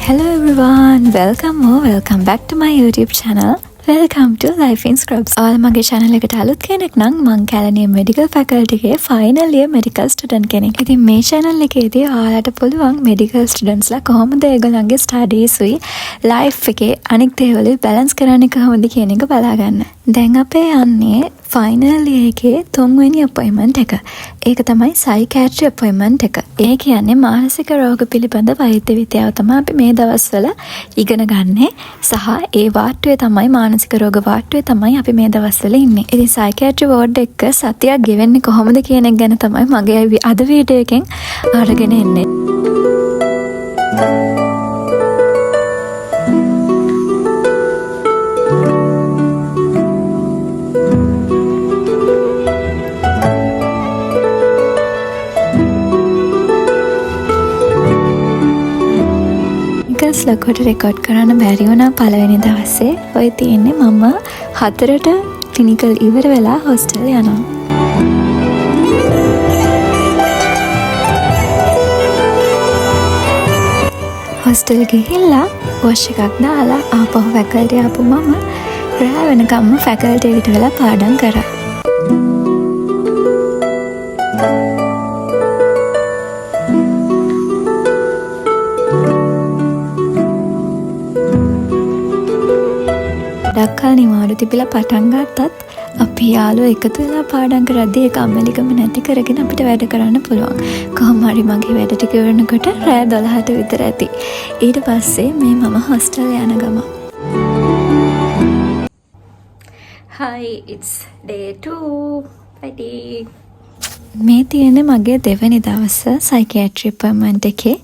Hello everyone, welcome back to my YouTube channel. Welcome to Life in Scrubs. ඔයාලා මගේ channel එකට අලුත් කෙනෙක් නම් මං කැලණිය medical faculty එකේ final year medical student කෙනෙක්. ඉතින් මේ channel එකේදී ඔයාලට පුළුවන් medical students ලා කොහොමද ඒගොල්ලන්ගේ studies උයි life එකේ අනික් දේවල් balance කරන්නේ කොහොමද කියන එක බලා ගන්න. දැන් අපේ යන්නේ final year එකේ 3 වෙනි appointment එක. ඒක තමයි psychiatry appointment එක. ඒ කියන්නේ මානසික රෝග පිළිබඳ වෛද්‍ය විද්‍යාව තමයි අපි මේ දවස්වල ඉගෙන ගන්නේ. සහ ඒ වාට්ටුවේ තමයි මානසික රෝග වාට්ටුවේ තමයි අපි මේ දවස්වල ඉන්නේ. ඉතින් psychiatry ward එක සතියක් ගෙවෙන්නේ කොහොමද කියන එක ගැන තමයි මගේ අද වීඩියෝ එකෙන් අරගෙන එන්නේ. ලොකුවට රෙකෝඩ් කරන්න බැරි වුණා පළවෙනි දවසේ. ඔය තියෙන්නේ මම 4ට ක්ලිනිකල් ඉවර වෙලා හොස්ටල් යනවා. හොස්ටල් ගිහිල්ලා වොෂ් එකක් දාලා ආපහු ෆැකල්ටි ආපු මම රෑ වෙනකම්ම ෆැකල්ටි එකට වෙලා පාඩම් කරා. ඩක්කල් නිවාඩු තිබිලා පටන් ගත්තත් අපි යාළුවෝ එකතු වෙලා පාඩම් කරද්දී ඒක අමලිකම නැති කරගෙන අපිට වැඩ කරන්න පුළුවන්. කොහොම හරි මගේ වැඩ ටික ඉවරනකොට රෑ 12ට විතර ඇති. ඊට පස්සේ මම හොස්ටල් යන ගම. Hi, it's day 2. Fighting. මේ තියෙන්නේ මගේ දෙවැනි දවස psychiatry appointment එකේ.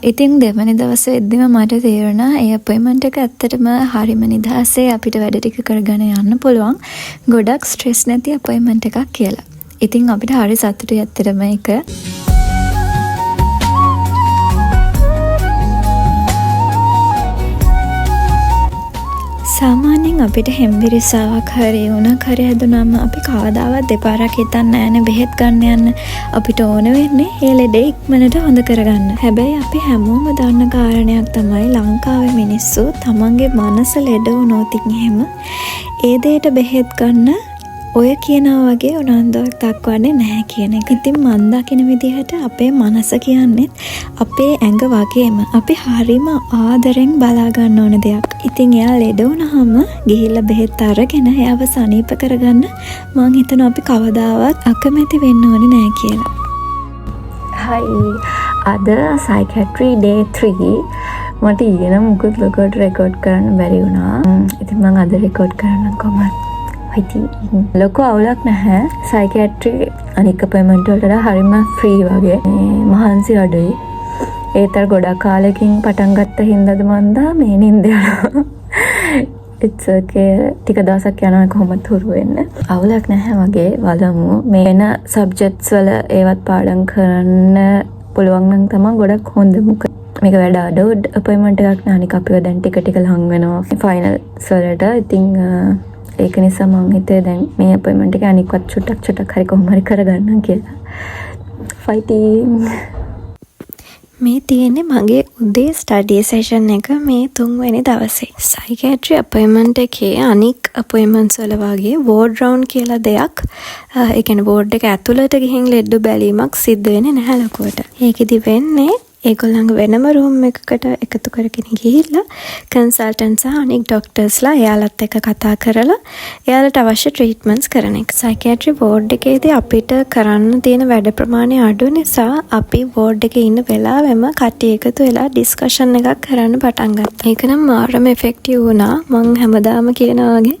ඉතින් දෙවැනි දවස වෙද්දිම මට තේරුණා ඒ appointment එක ඇත්තටම හරිම නිදහසේ අපිට වැඩ ටික කරගෙන යන්න පුළුවන්. ගොඩක් stress නැති appointment එකක් කියලා. ඉතින් අපිට හරි සතුටුයි ඇත්තටම ඒක. සාමාන්‍යයෙන් අපිට හෙම්බිරිස්සාවක් හරි වුණක් හරි හැදුනම අපි කවදාවත් දෙපාරක් හිතන්නේ නැහැනේ බෙහෙත් ගන්න යන්න. අපිට ඕන වෙන්නේ ඒ ලෙඩේ ඉක්මනට හොඳ කරගන්න. හැබැයි අපි හැමෝම දන්න කාරණයක් තමයි ලංකාවේ මිනිස්සු තමන්ගේ මනස ලෙඩ වුණොත් එහෙම ඒ දෙයට බෙහෙත් ගන්න ඔය කියනවා වගේ උනන්දුවක් දක්වන්නේ නැහැ කියන එක. ඉතින් මන් දකින විදිහට අපේ මනස කියන්නේ අපේ ඇඟ වගේම අපි හරීම ආදරෙන් බලා ගන්න ඕන දෙයක්. ඉතින් එයා ලෙඩ වුණාම ගිහිල්ලා බෙහෙත් අරගෙන එයාව සනීප කරගන්න මං හිතනවා අපි කවදාවත් අකමැති වෙන්න ඕනේ නැහැ කියලා. Hi, අද psychiatry day 3 මට ඊගෙන මුකුත් ලොකෝට රෙකෝඩ් කරන්න බැරි වුණා. ඉතින් මං අද රෙකෝඩ් කරන්න කොහොමද? ලොකු අවුලක් නැහැ. සයිකියාට්‍රි අනික් අපොයින්ට්මන්ට් වලට හරිම ෆ්‍රී වගේ. මහන්සි අඩුයි. ඒතර ගොඩක් කාලෙකින් පටන් ගත්ත හින්දාද මන්දා මේ නින්ද යනවා. It's okay. ටික දවසක් යනවා කොහොමද හුරු වෙන්න. අවුලක් නැහැ වගේ වලමු. මේ වෙන සබ්ජෙක්ට්ස් වල ඒවත් පාඩම් කරන්න පුළුවන් නම් තමයි ගොඩක් හොඳ. මේක වැඩ අඩු අපොයින්ට්මන්ට් එකක් නේ. අනික අපිව දැන් ටික ටික ලං වෙනවා ෆයිනල්ස් වලට. ඉතින් ඒක නිසා මම හිතේ දැන් මේ අපොයින්ට්මන්ට් එක අනික්වත් චුට්ටක් හරි කොහොම හරි කරගන්නම් කියලා. ෆයිටිං. මේ තියෙන්නේ මගේ උදේ ස්ටඩි සෙෂන් එක මේ 3 වෙනි දවසේ. psychiatry appointment එකේ අනික් appointments වල වගේ ward round කියලා දෙයක් ඒ කියන්නේ ward එක ඇතුළට ගිහින් ලෙඩ බැලීමක් සිද්ධ වෙන්නේ නැහැ ලොකුවට. ඒකෙදි වෙන්නේ ඒගොල්ලන්ගේ වෙනම රූම් එකකට එකතු කරගෙන ගිහිල්ලා කන්සල්ටන්ට් සහ අනික් ડોක්ටර්ස්ලා එයාලත් එක්ක කතා කරලා එයාලට අවශ්‍ය ට්‍රීට්මන්ට්ස් කරන එක. සයිකියාට්‍රි වෝඩ් එකේදී අපිට කරන්න තියෙන වැඩ ප්‍රමාණය අඩු නිසා අපි වෝඩ් එකේ ඉන්න වෙලාවෙම කට්ටිය එකතු වෙලා ඩිස්කෂන් එකක් කරන්න පටන් ගත්තා. ඒක නම් මාරම ඉෆෙක්ටිව් වුණා. මං හැමදාම කියනවා වගේ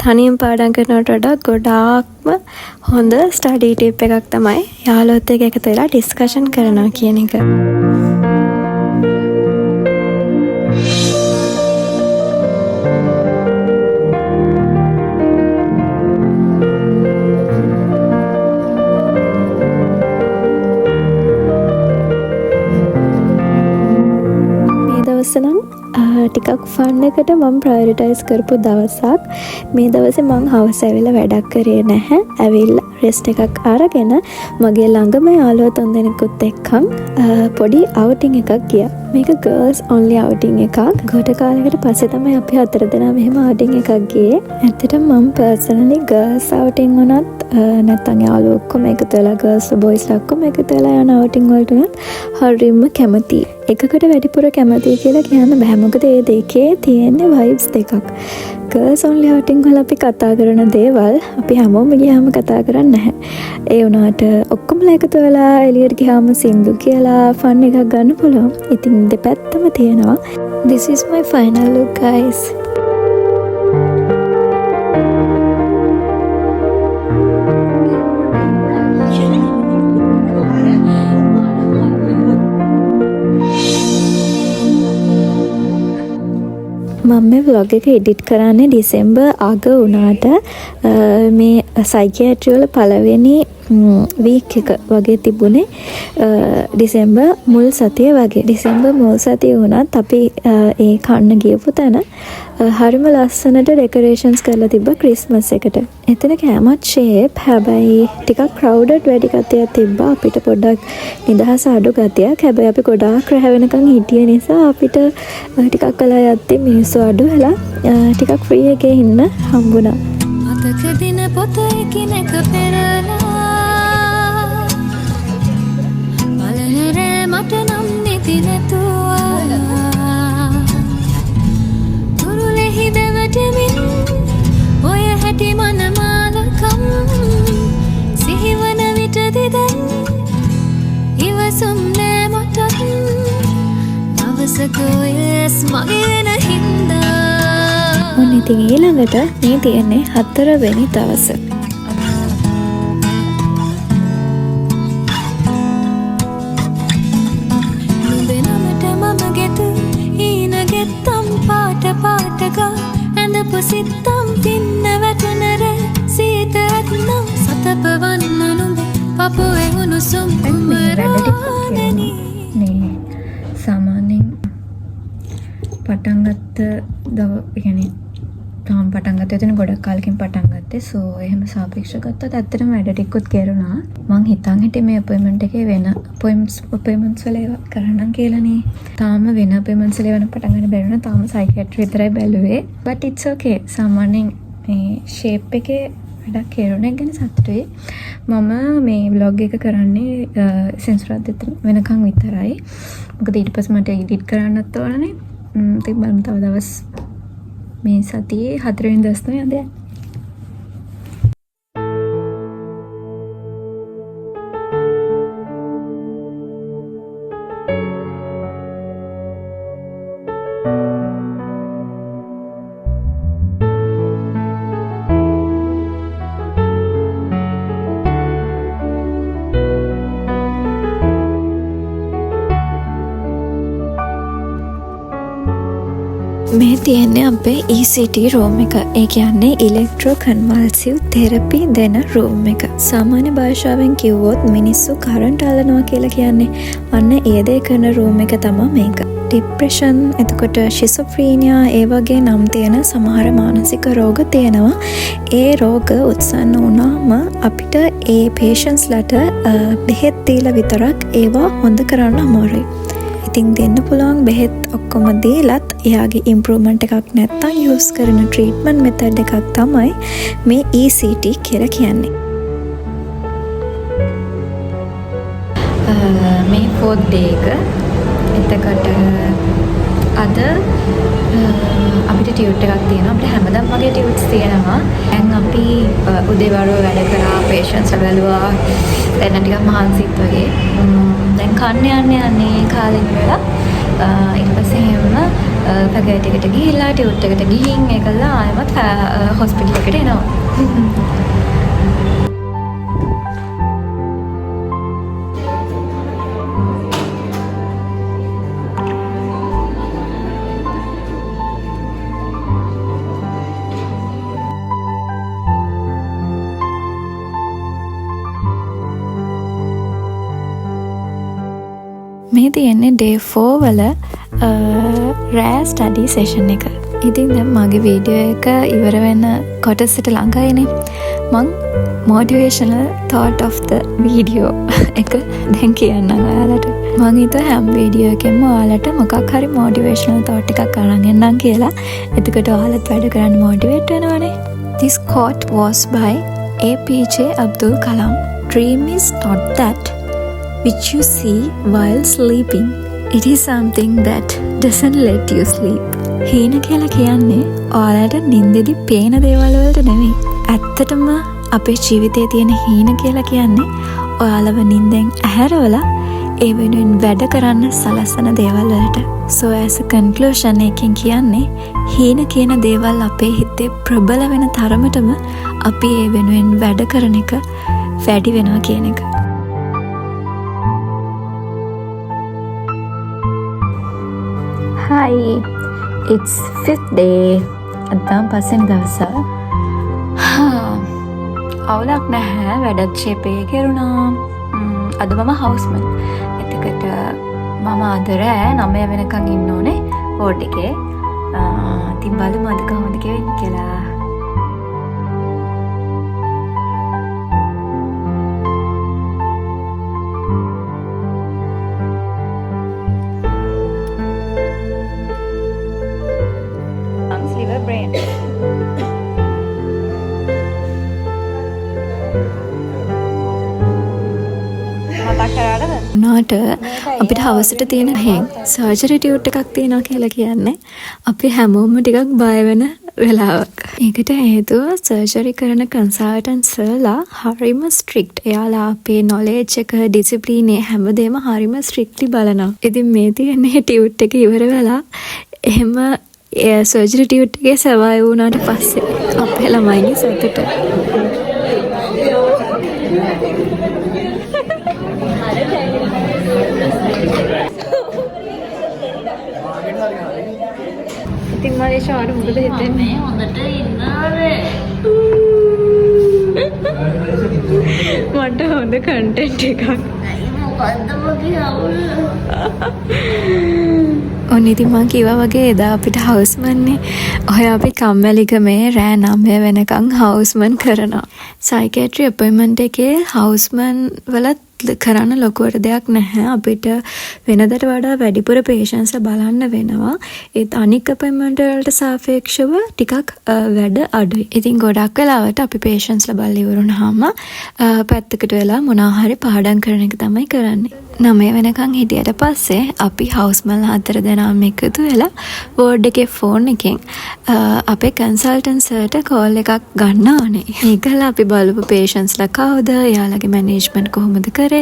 තනියෙන් පාඩම් කරනවට වඩා ගොඩාක්ම හොඳ ස්ටඩි ටිප් එකක් තමයි යාළුවොත් එක්ක එකතු වෙලා ඩිස්කෂන් කරනවා කියන එක. මේ දවස්වල ටිකක් ෆන් එකට මම ප්‍රයොරිටයිස් කරපු දවසක්. මේ දවසේ මං හවස ඇවිල්ලා වැඩක් කරේ නැහැ. ඇවිල්ලා රෙස්ට් එකක් අරගෙන මගේ ළඟම යාළුවෝ තුන්දෙනෙකුත් එක්කන් පොඩි අවුටින් එකක් ගියා. මේක ගර්ල්ස් ඔන්ලි අවුටින් එකක්. ගොඩ කාලයකට පස්සේ තමයි අපි හතර දෙනා මෙහෙම අවුටින් එකක් ගියේ. ඇත්තටම මම පර්සනලි ගර්ල්ස් අවුටින් උනත් නැත්නම් යාළුවෝ ඔක්කොම එකතු වෙලා ගර්ල්ස් බොයිස්ලා ඔක්කොම එකතු වෙලා යන අවුටින් වලට උනත් හරියම කැමතියි. එකකට වැඩිපුර කැමතියි කියලා කියන්න බෑ. මොකද ඒ දෙකේ තියෙන්නේ වයිබ්ස් දෙකක්. ගර්ල්ස් ඔන්ලි අවුටින් වල අපි කතා කරන දේවල් අපි හැමෝම ගියාම කතා කරන්නේ නැහැ. ඒ වුණාට ඔක්කොමලා එකතු වෙලා එළියට ගියාම සින්දු කියලා ෆන් එකක් ගන්න පුළුවන්. ඉතින් දෙපැත්තම තියෙනවා. This is my final look guys. මම මේ vlog එක edit කරන්නේ ඩිසෙම්බර් අග වුණාට මේ සයිකියාට්‍රි වල පළවෙනි වීක් එක වගේ තිබුණේ ඩිසෙම්බර් මුල් සතිය වගේ. ඩිසෙම්බර් මුල් සතිය වුණත් අපි ඒ කන්න ගියපු තැන හරිම ලස්සනට ඩෙකොරේෂන්ස් කරලා තිබ්බා ක්‍රිස්මස් එකට. එතන කෑමත් ෂේප් හැබැයි ටිකක් ක්‍රවුඩඩ් වැඩි ගතියක් තිබ්බා. අපිට පොඩ්ඩක් නිදහස අඩු ගතියක්. හැබැයි අපි ගොඩාක් රැ වෙනකන් හිටිය නිසා අපිට ටිකක් කළා යද්දී මිනිස්සු අඩු වෙලා ටිකක් ෆ්‍රී එකේ ඉන්න හම්බුණා. මතක දින පොත එකිනෙක පෙරලා බලන රෑ මට නම් නිති නැතුවා තුරුලෙහි දෙවටමින් ඔය හැටි මනමාලකම් සිහිවන විටදි දැන් ඉවසුම් නෑ මට අවසක ඔයස් මගේන හින්දා. ඔන්න ඉතින් ඊළඟට මේ තියෙන්නේ 4 වෙනි දවස. නුඹෙනමට මම ගෙත හීන ගෙත්තම් පාට පාටක ඇඳපු සිත්තම් පින්න වැටනර සීත ඇත්නම් සතපවන්න නුඹ පපුවේ උණුසුම් කුමරාදනී. මේ සාමාන්‍යයෙන් පටන් ගත්ත කියන්නේ තාම පටන් ගත්තේ එතන ගොඩක් කාලෙකින් පටන් ගත්තේ. සෝ එහෙම සාපේක්ෂව ගත්තොත් ඇත්තටම වැඩ ටිකකුත් කෙරුණා. මං හිතන් හිටියේ මේ අපොයින්ට්මන්ට් එකේ වෙන අපොයින්ට්මන්ට්ස් වල ඒවා කරන්නම් කියලානේ. තාම වෙන අපොයින්ට්මන්ට්ස් වල වෙන පටන් ගන්න බැරි වුණා. තාම සයිකියාට්‍රි විතරයි බැලුවේ. but it's okay. සාමාන්‍යයෙන් මේ ෂේප් එකේ වැඩක් කෙරුණ එක ගැන සතුටුයි. මම මේ vlog එක කරන්නේ සෙන්සුරාදා වෙනකන් විතරයි. මොකද ඊට පස්සේ මට එඩිට් කරන්නත් ඕනනේ. ඉතින් බලමු තව දවස් මේ සතියේ 4 වෙනි දවස් තමයි අද යන්නේ. මේ තියෙන්නේ අපේ ECT රූම් එක. ඒ කියන්නේ ඉලෙක්ට්‍රෝ කන්වල්සිව් තෙරපි දෙන රූම් එක. සාමාන්‍ය භාෂාවෙන් කිව්වොත් මිනිස්සු කරන්ට් අල්ලනවා කියලා කියන්නේ අන්න ඒ දේ කරන රූම් එක තමයි මේක. ડિප්‍රෙෂන්, එතකොට ෂිසොෆ්‍රීනියා ඒ වගේ නම් තියෙන සමහර මානසික රෝග තියෙනවා. ඒ රෝග උත්සන්න වුණාම අපිට ඒ පේෂන්ස්ලට බෙහෙත් දීලා විතරක් ඒවා හොඳ කරන්න අමාරුයි. ඉතින් දෙන්න පුළුවන් බෙහෙත් ඔක්කොම දීලත් එයාගේ ඉම්ප්‍රූව්මන්ට් එකක් නැත්තම් යූස් කරන ට්‍රීට්මන්ට් මෙතඩ් එකක් තමයි මේ ECT කියලා කියන්නේ. මේ 4th day එක. එතකොට අද අපිට ටියුට් එකක් තියෙනවා. අපිට හැමදාම වගේ ටියුට්ස් තියෙනවා. දැන් අපි උදේවරු වැඩ කරා, පේෂන්ට්ස් බැලුවා. දැන් ටිකක් මහන්සිත් වගේ. දැන් කන්න යන්නේ කාලෙක වෙලා ඊට පස්සේ එහෙම පැකේජ් එකට ගිහිල්ලා ටියුට් එකට ගිහින් ඒකලා ආයෙමත් හොස්පිටල් එකට එනවා. මේ තියෙන්නේ day 4 වල රෑ ස්ටඩි සෙෂන් එක. ඉතින් දැන් මගේ වීඩියෝ එක ඉවර වෙන කොටසට ළඟයිනේ. මං motivational thought of the video එක දැන් කියන්නම් ඔයාලට. මං හිතුවා හැම වීඩියෝ එකෙම ඔයාලට මොකක් හරි motivational thought එකක් අරන් එන්නම් කියලා. එතකොට ඔයාලත් වැඩ කරන්න motivate වෙනවනේ. This quote was by APJ Abdul Kalam. Dream is not that which you see while sleeping. It is something that doesn't let you sleep. හීන කියලා කියන්නේ ඔයාලට නිින්දෙදි පේන දේවල් වලට නෙවෙයි. ඇත්තටම අපේ ජීවිතයේ තියෙන හීන කියලා කියන්නේ ඔයාලව නිින්දෙන් ඇහැරවලා ඒ වෙනුවෙන් වැඩ කරන්න සලස්සන දේවල් වලට. So as a conclusion එකකින් කියන්නේ හීන කියන දේවල් අපේ හිතේ ප්‍රබල වෙන තරමටම අපි ඒ වෙනුවෙන් වැඩ කරන එක වැඩි වෙනවා කියන එක. Hi, it's 5th day. අදම් පස්සෙන් දවස. අවුලක් නැහැ, වැඩත් ෂේපේ කෙරුණා. අද මම හවුස්මන්. එතකොට මම අද රෑ 9 වෙනකන් ඉන්න ඕනේ වෝඩ් එකේ. ඉතින් බලමු අද කොහොමද වෙන්නේ කියලා. liver brain. නාට අපිට හවසට තියෙන හැන් සර්ජරි ටියුට් එකක් තියෙනවා කියලා කියන්නේ අපි හැමෝම ටිකක් බය වෙන වෙලාවක්. ඒකට හේතුව සර්ජරි කරන කන්සල්ටන්ට්ස්ලා හරිම ස්ට්‍රික්ට්. එයාලා අපේ නොලෙජ් එක ඩිසිප්ලින් හැමදේම හරිම ස්ට්‍රික්ට්ලි බලනවා. ඉතින් මේ තියෙන්නේ ටියුට් එක ඉවර වෙලා එහෙම සර්ජරි ටියුට් එකේ සර්වයිව් වුණාට පස්සේ අපේ ළමයිගේ සතුට ඉතින් මාලේෂාට මොකද හිතෙන්නේ? හොඳට ඉන්නානේ. මට හොඳ කන්ටෙන්ට් එකක්. මොකද්ද මගේ අවුල? ඔන්න ඉතින් මං කිව්වා වගේ එදා අපිට හවුස්මන්නේ ඔය අපි කම්මැලිකමේ රෑ 9 වෙනකන් හවුස්මන් කරනවා. සයිකියාට්‍රි අපොයින්ට්මන්ට් එකේ හවුස්මන් වලත් කරන්න ලොකුවට දෙයක් නැහැ. අපිට වෙනදට වඩා වැඩිපුර පේෂන්ස්ලා බලන්න වෙනවා. ඒත් අනික් අපොයින්ට්මන්ට් වලට සාපේක්ෂව ටිකක් වැඩ අඩුයි. ඉතින් ගොඩක් වෙලාවට අපි පේෂන්ස්ලා බලලා ඉවරුනහම පැත්තකට වෙලා මොනවා හරි පාඩම් කරන එක තමයි කරන්නේ. 9 වෙනකන් හිටියට පස්සේ අපි හවුස්මන්ලා 4 දෙනාම එකතු වෙලා වෝඩ් එකේ ෆෝන් එකෙන් අපේ කන්සල්ටන්ට්ස්ට කෝල් එකක් ගන්න ඕනේ. ඒකලා අපි බලපු පේෂන්ස්ලා කවුද, එයාලගේ මැනේජ්මන්ට් කොහොමද කරේ,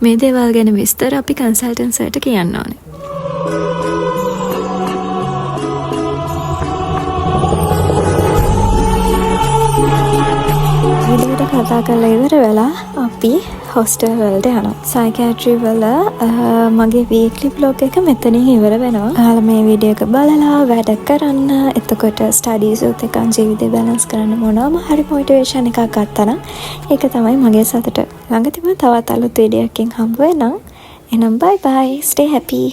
මේ දේවල් ගැන විස්තර අපි කන්සල්ටන්ට්ස්ට කියන්න ඕනේ. විදිහට කතා කරලා ඉවර වෙලා අපි හොස්ටල් වලට යනවා. සයිකියාට්‍රි වල මගේ වීක්ලි බ්ලොග් එක මෙතනින් ඉවර වෙනවා. ඔයාලා මේ වීඩියෝ එක බලලා වැඩ කරන්න, එතකොට ස්ටඩීස් උත් එක්ක ජීවිතේ බැලන්ස් කරන්න මොනවාම හරි මොටිවේෂන් එකක් ගත්තා නම් ඒක තමයි මගේ සතුට. ළඟදීම තවත් අලුත් වීඩියෝ එකකින් හම්බ වෙනවා. එහෙනම් bye bye, stay happy.